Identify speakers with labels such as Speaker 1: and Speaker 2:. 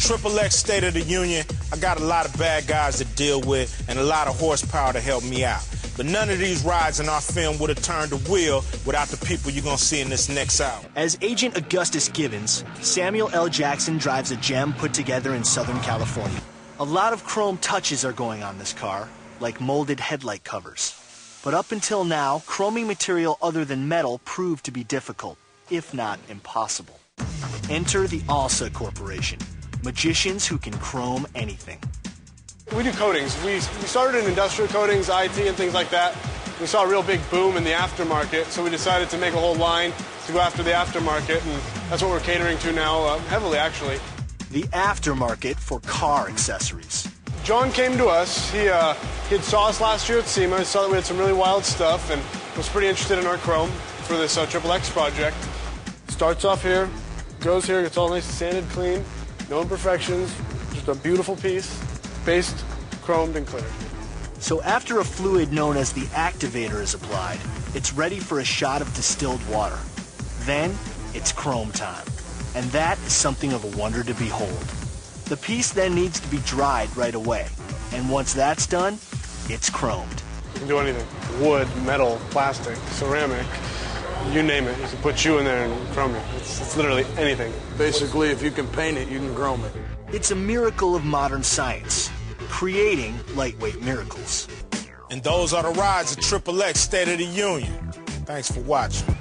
Speaker 1: XXX State of the Union, I got a lot of bad guys to deal with and a lot of horsepower to help me out. But none of these rides in our film would have turned the wheel without the people you're going to see in this next hour.
Speaker 2: As Agent Augustus Gibbons, Samuel L. Jackson drives a gem put together in Southern California. A lot of chrome touches are going on this car, like molded headlight covers. But up until now, chroming material other than metal proved to be difficult, if not impossible. Enter the Alsa Corporation, magicians who can chrome anything.
Speaker 3: We do coatings. We started in industrial coatings, IT, and things like that. We saw a real big boom in the aftermarket, so we decided to make a whole line to go after the aftermarket, and that's what we're catering to now, heavily, actually.
Speaker 2: The aftermarket for car accessories.
Speaker 3: John came to us. He had saw us last year at SEMA. He saw that we had some really wild stuff and was pretty interested in our chrome for this XXX project. Starts off here, goes here, gets all nice sanded clean, no imperfections, just a beautiful piece, based, chromed, and cleared.
Speaker 2: So after a fluid known as the activator is applied, it's ready for a shot of distilled water. Then, it's chrome time. And that is something of a wonder to behold. The piece then needs to be dried right away. And once that's done, it's chromed.
Speaker 3: You can do anything. Wood, metal, plastic, ceramic, you name it. You can put you in there and chrome it. It's literally anything.
Speaker 4: Basically, if you can paint it, you can chrome it.
Speaker 2: It's a miracle of modern science, creating lightweight miracles.
Speaker 1: And those are the rides of XXX State of the Union. Thanks for watching.